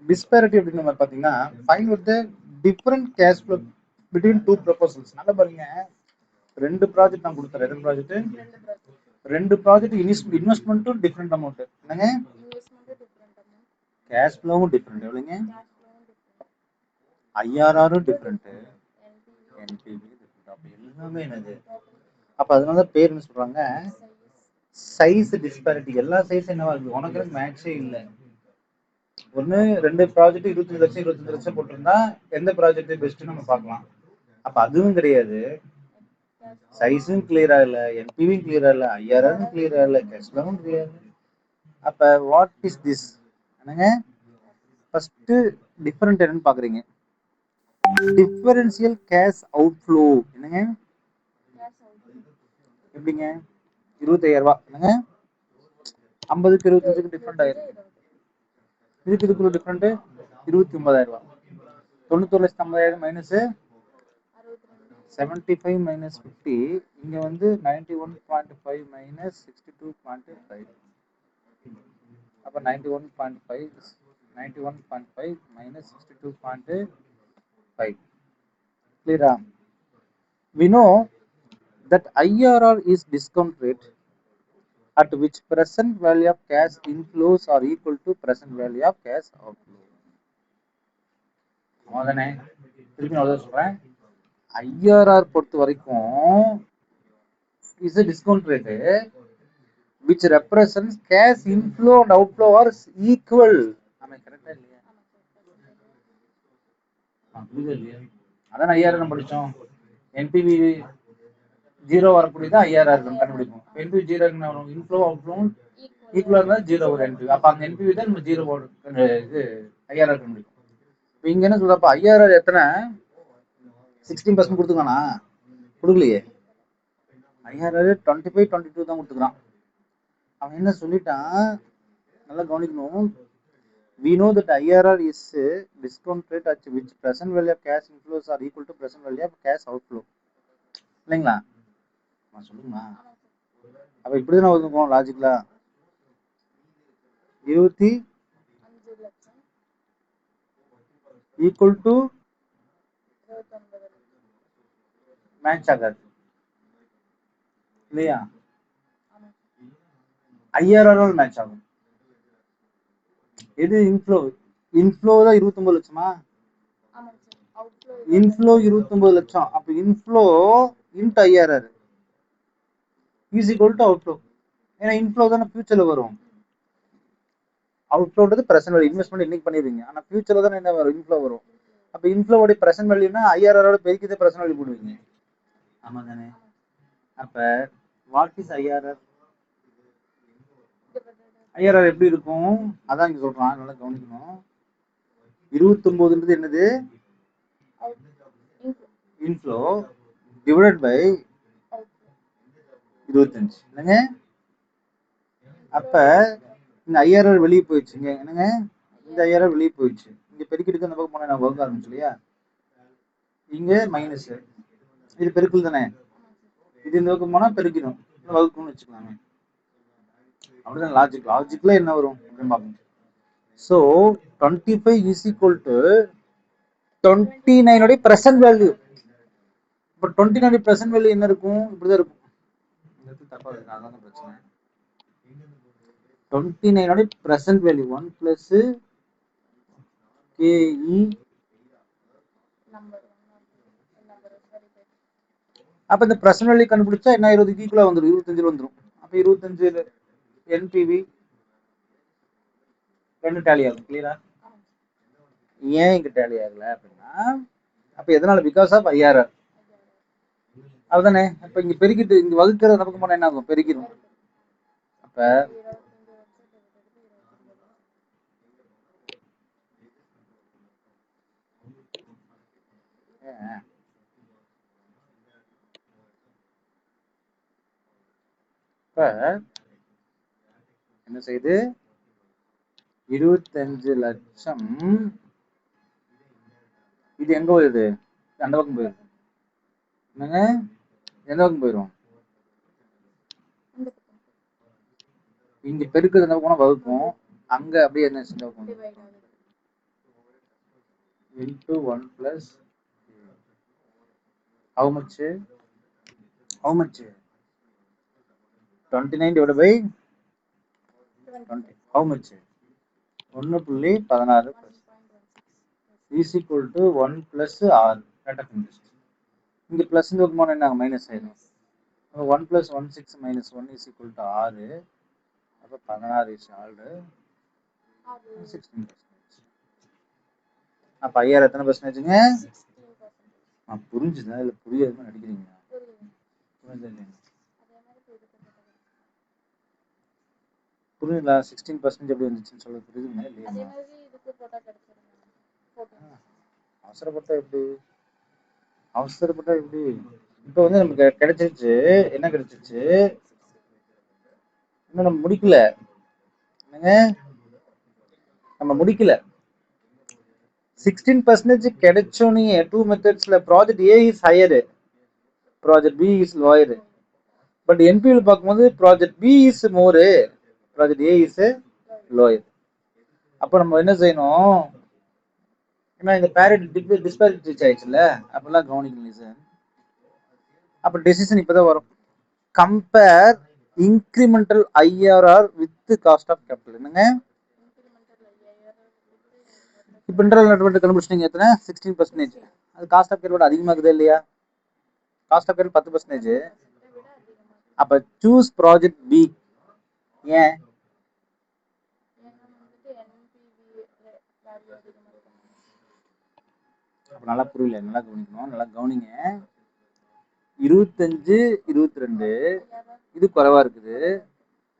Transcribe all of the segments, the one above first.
Disparity அப்படின்னு நம்ம பார்த்தீங்கன்னா find with different cash flow between two proposals. நல்லா பாருங்க, ரெண்டு ப்ராஜெக்ட் நான் கொடுத்துறேன். ரெண்டு ப்ராஜெக்ட், ரெண்டு ப்ராஜெக்ட் இன்வெஸ்ட்மெண்ட்டும் டிஃப்ரெண்ட் அமௌண்ட். என்னங்க, கேஷ் ஃப்ளோவும் டிஃப்ரெண்ட். எவ்வளோங்க, ஐஆர்ஆரும் டிஃப்ரெண்ட், என்பிவி டிஃப்ரெண்ட். அப்போ எல்லாமே என்னது, அப்போ அதனால தான் பேர் என்ன சொல்றாங்க, சைஸ் டிஸ்பாரிட்டி. எல்லா சைஸ் என்னவா இருக்கு, உனக்கு மேட்சே இல்லை. ஒன்று ரெண்டு ப்ராஜெக்ட் 25 லட்சம் 25 லட்சம் போட்டிருந்தா எந்த ப்ராஜெக்ட் பெஸ்ட் நம்ம பார்க்கலாம். அப்ப அதுவும் கிடையாது, சைஸும் கிளியரா இல்ல, என்பிவியும் கிளியரா இல்ல, ஐஆர்ஆரும் கிளியரா இல்ல, கேஷ் ஃப்ளோவும் கிளியரா. அப்ப வாட் இஸ் திஸ்? என்னங்க, ஃபர்ஸ்ட் டிஃபரெண்ட் என்னன்னு பாக்குறீங்க, டிஃபரன்ஷியல் கேஷ் அவுட்ஃப்ளோ. என்னங்க, எப்படிங்க, 25,000 ரூபாய். என்னங்க, 50க்கு 25க்கு டிஃபரெண்ட் ஆயிருக்கு. இதுக்குள்ள டிஃபரெண்ட் 29,000 ரூபாய். 91,50,000 மைனஸ் 75 மைனஸ் 50. இங்க வந்து 91.5 மைனஸ் 62.5. அப்ப 91.5 91.5 minus 62.5. clear? We know that IRR is discount rate at which present value of cash inflows are equal to present value of cash outflow. அதானே, திருப்பி நான் சொல்றேன், ஐஆர்ஆர் பொறுத்த வரைக்கும் is a discount rate which represents cash inflow and outflow are equal. ஆமா, கரெக்டா இல்லையா? இல்லையா? அதான் ஐஆர்ஆர் நம்ம படிச்சோம். என்பிவி ஜீரோ வரக்கூடியது ஐஆர்ஆர் கண்டுபிடிப்போம். என்பிவி ஜீரோ வரும், இன்ஃப்ளோ அவுட்ஃப்ளோ ஈக்குவலா இருந்தா ஜீரோ ஒரு என்பிவி. அப்ப அந்த என்பிவி தான் நம்ம ஜீரோ இது ஐஆர்ஆர் கண்டுபிடிப்போம். இப்போ இங்க என்ன சொல்றப்ப ஐஆர்ஆர் எத்தனை, 16% கொடுத்துக்கானா, கொடுக்கலையே. ஐஆர்ஆர் 25 22 தான் கொடுத்துக்கிறான். அவன் என்ன சொல்லிட்டான், நல்லா கவனிக்கணும். We know that IRR is a discount rate at which present value of cash inflows are equal to present value of cash outflow. இல்லைங்களா, நான் சொல்லுங்களா? அப்ப இப்படிதான் ஒதுக்குவோம் லாஜிக்கலா. 25 ஈக்குவல் டு மேட்ச் ஆகாது இல்லையா, ஐஆர்ஆர் மேட்ச் ஆகும். எது இன்ஃப்ளோ, இன்ஃப்ளோ தான் 29 லட்சமா, இன்ஃப்ளோ 29 லட்சம். அப்ப inflow int IRR is equal to outflow. ஏன்னா இன்ஃப்ளோ தானே ஃபியூச்சர்ல வரும், அவுட்ஃப்ளோன்றது பிரசன்ட் வேல்யூ. இன்வெஸ்ட்மெண்ட் இன்னைக்கு பண்ணிடுவீங்க, ஆனா ஃபியூச்சர்ல தானே என்ன வரும், இன்ஃப்ளோ வரும். அப்ப இன்ஃப்ளோவோட பிரசன்ட் வேல்யூனா ஐஆர்ஆரோட பெருக்கிதே பிரசன்ட் வேல்யூ போடுவீங்க. ஆமா தானே. அப்ப வாட் இஸ் ஐஆர்ஆர்? ஐஆர்ஆர் எப்படி இருக்கும், அதான் இங்க சொல்றான், நல்லா கவனிக்கணும். 29ன்றது என்னது, இன்ஃப்ளோ டிவைடட் பை 25. என்னங்க, அப்ப இந்த ஐஆர்ஆர் வெளியே போயிடுச்சுங்க. என்னங்க, இந்த ஐஆர்ஆர் வெளியே போயிடுச்சு. இங்க பெருக்கிட்டு அந்த பக்கம் போனா நான் வகுக்க ஆரம்பிச்சு இல்லையா, இங்க மைனஸ், இது பெருக்கல் தானே, இது இந்த பக்கம் போனா பெருக்கணும், வகுக்கணும்னு வச்சுக்கலாங்க. அப்படிதான் லாஜிக். லாஜிக்ல என்ன வரும் அப்படின்னு பார்க்கணும். So 25 is equal to 29 present value. இப்போ 29 பிரசன்ட் வேல்யூ என்ன இருக்கும், இப்படிதான் இருக்கும். தப்பா இருக்கு, அதான் பிரச்சனை. 29 பிரசன்ட் வேல்யூ 1 பிளஸ் கேஇ. அப்ப இந்த பிரசன்ட் வேல்யூ கண்டுபிடிச்சா என்ன, 20 ஈக்குவலா வந்துடும், 25 வந்துடும். அப்ப 25 என்பிவி ரெண்டு டேலி ஆகும். கிளியரா? ஏன் இங்க டேலி ஆகல அப்படின்னா, அப்ப எதனால, பிகாஸ் ஆஃப் ஐஆர்ஆர். அதுதானே. அப்ப இங்க பெருக்கிட்டு இங்க வகுக்கிறது நமக்கு போனா என்ன ஆகும், பெருக்கிடும். அப்ப என்ன செய்யுது, 25 லட்சம். இது எங்க போயிருது, அந்த பக்கம் போயிடும். என்னங்க, எந்த பக்கம் போயிடும், இங்க பெருக்குறது என்ன போனா வகுக்கும், அங்க அப்படியே என்ன செஞ்சு into 1 plus how much 29 divided by 20 how much 1.16 is equal to 1 plus r rate of interest. இங்க பிளஸ் இருக்கும்போது என்ன மைனஸ் ஆயிடும். 1 plus 16 minus 1 is equal to 6. அப்போ 16 is ஆல்டு 16%. அப்போ ஐஆர் எத்தனை பர்சன்டேஜுங்க? புரிஞ்சுதா இல்லை புரியாதுன்னு நடிக்கிறீங்க? புரியுங்களா? 16% எப்படி வந்துச்சுன்னு சொல்ல புரியுதுங்களா இல்லையா? அவசரப்பட்டா எப்படி இப்போ வந்து நமக்கு கிடைச்சிருச்சு. என்ன கிடைச்சிருச்சு? இன்னும் நம்ம முடிக்கல. என்னங்க நம்ம முடிக்கல. 16% கிடைச்சோன்னே டூ மெத்தட்ஸ்ல project A is higher, project B is lower. But NPV பார்க்கும்போது project B is more, project A is lower. அப்போ நம்ம என்ன செய்யணும்? ஏன்னா இந்த பேரிட்டி டிஸ்பேரிட்டி ரீச் ஆயிடுச்சுல்ல, அப்பெல்லாம் கவனிக்கணும் சார். அப்போ டெசிஷன் இப்போதான் வரும். Compare incremental IRR with cost of capital. என்னங்க இப்போ இன்டர்னல் நெட்வொர்க் கண்டுபிடிச்சிங்க எத்தனை? 16%. அது காஸ்ட் ஆஃப் கேபிட்டல் அதிகமாகுதா இல்லையா? Cost of capital 10%. அப்போ சூஸ் ப்ராஜெக்ட் பி. ஏன்? நல்லா புரியல, நல்லா கவனிக்கணும், நல்லா கவனிங்க. 25, 22 இது குறைவா இருக்குது.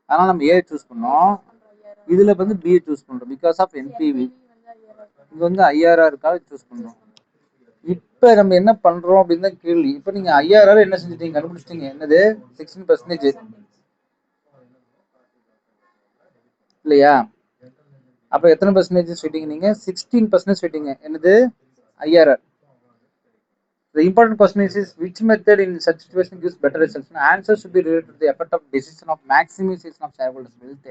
அதனால நம்ம ஏ சூஸ் பண்ணோம். இதுல வந்து பி சூஸ் பண்றோம் பிகாஸ் ஆஃப் என்பிவி. இது வந்து ஐஆர்ஆருக்காக சூஸ் பண்றோம். இப்ப நம்ம என்ன பண்றோம் அப்படின்னு தான் கேள்வி. இப்ப நீங்க ஐஆர்ஆர் என்ன செஞ்சுட்டீங்க? கண்டுபிடிச்சிட்டீங்க. என்னது? 16% இல்லையா? அப்ப எத்தனை பர்சன்டேஜ் சொல்லிட்டீங்க நீங்க? 16% சொல்லிட்டீங்க. என்னது? IRR. The important question is which method in such situation gives better results? The answer should be related to the effect of decision of maximization of shareholders' wealth.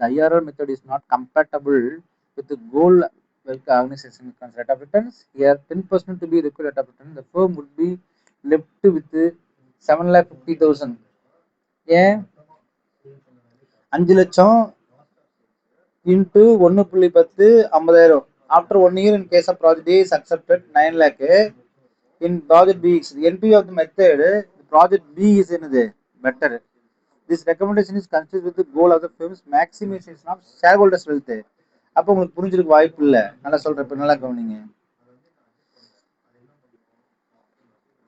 The IRR method is not compatible with the goal wealth organization rate of returns. Here, 10% to be required rate of return. The firm would be left with 7,50,000. ஏன் 5 லட்சம் into 1.10 50,000. After 1 year, in case of project A is accepted 9 lakh. In project B, the NPV of the method, the project B is better. This recommendation is consistent with the goal of the firm's maximization of shareholders' wealth. அப்போ உங்களுக்கு புரிஞ்சிருக்கு வாய்ப்பு இல்லை. நல்லா சொல்றப்ப நல்லா கவனிங்க.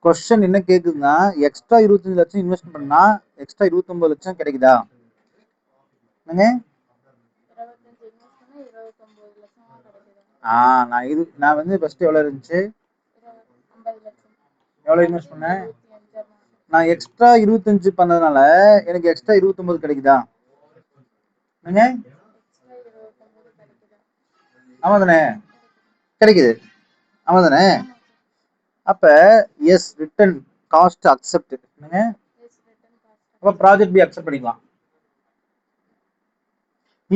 Question என்ன கேக்குதுன்னா, எக்ஸ்ட்ரா 25 லட்சம் இன்வெஸ்ட் பண்ணா எக்ஸ்ட்ரா 29 லட்சம் கிடைக்குதா? என்னங்க நான் வந்து ஃபர்ஸ்ட் எவ்வளவு இருந்துச்சு? எவ்வளவு இன்வெஸ்ட் பண்ணேன்? நான் எக்ஸ்ட்ரா 25 பண்ணதுனால எனக்கு எக்ஸ்ட்ரா 29 கிடைக்குதா? ஆமா தானே? கிடைக்குது. ஆமா தானே? அப்ப எஸ் ரிட்டர்ன் காஸ்ட் அக்செப்ட். அப்ப ப்ராஜெக்ட் பி அக்செப்ட் பண்ணிக்கலாம்.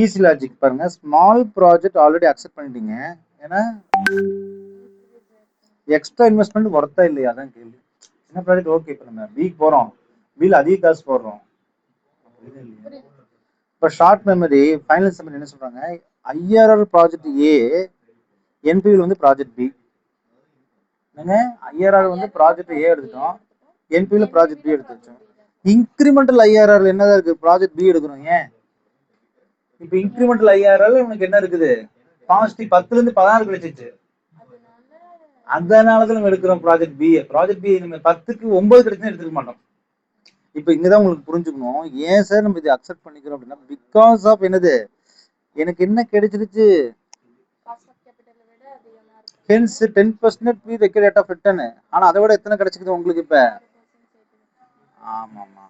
ஈஸி லாஜிக் பாருங்க. ஸ்மால் ப்ராஜெக்ட் ஆல்ரெடி அக்செப்ட் பண்ணிட்டீங்க. ஏன்னா எக்ஸ்ட்ரா இன்வெஸ்ட்மெண்ட் ஒர்த்தா இல்லையா தான் கேள்வி. என்ன ப்ராஜெக்ட் ஓகே, இப்போ நம்ம பிக்கு போறோம், பில் அதிக காசு போடுறோம். இப்போ ஷார்ட் மெமரி ஃபைனல் சம்மரி என்ன சொல்றாங்க? ஐஆர்ஆர் ப்ராஜெக்ட் ஏ, என்பிவில் வந்து ப்ராஜெக்ட் பி. ஐஆர்ஆர் வந்து ப்ராஜெக்ட் ஏ எடுத்துட்டோம், என்பிவில் ப்ராஜெக்ட் பி எடுத்துட்டோம். இன்கிரிமெண்டல் ஐஆர்ஆர் என்னதான் இருக்கு? ப்ராஜெக்ட் பி எடுக்கணும். ஏன்? இப்போ இன்கிரிமெண்டல் ஐஆர்ஆர் உனக்கு என்ன இருக்குது? பாசிட்டிவ் 10ல இருந்து 16 கிடைச்சிச்சு. அதனாலதான் நம்ம எடுக்கிறோம் ப்ராஜெக்ட் பி. ப்ராஜெக்ட் பி நம்ம 10க்கு 9 கிடைச்சுன்னு எடுத்துக்க மாட்டோம். இப்போ இங்கதான் உங்களுக்கு புரிஞ்சுக்கணும். ஏன் சார் நம்ம இதை அக்செப்ட் பண்ணிக்கிறோம் அப்படின்னா, பிகாஸ் ஆஃப் என்னது? எனக்கு என்ன கிடைச்சிருச்சு? Hence 10% pre required rate of return. ஆனா அதை விட எத்தனை கிடைச்சிக்குது உங்களுக்கு இப்ப? ஆமா ஆமா,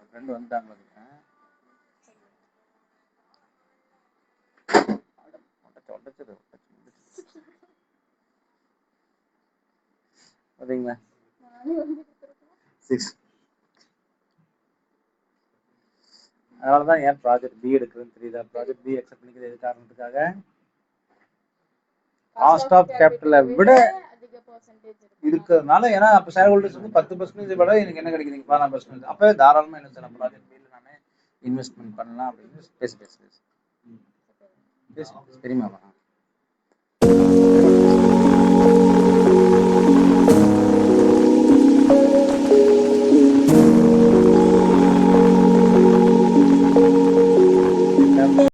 ஃப்ரெண்ட் வந்துட்டாங்க. பாத்தீங்களா? அதனாலதான் ஏன் ப்ராஜெக்ட் பி எடுக்கிறதுன்னு தெரியுதா? ப்ராஜெக்ட் பி அக்செப்ட் பண்ணிக்கிறது எது காரணத்துக்காக? காஸ்ட் ஆஃப் கேபிட்டலை விட இருக்கிறதுனால, ஏன்னா அப்போ ஷேர் ஹோல்டர்ஸ் வந்து 10% விட எனக்கு என்ன கிடைக்குது 14%. அப்போ தாராளமாக என்ன சார் நம்மளால நானே இன்வெஸ்ட்மெண்ட் பண்ணலாம் அப்படின்னு பேச தெரியுமா?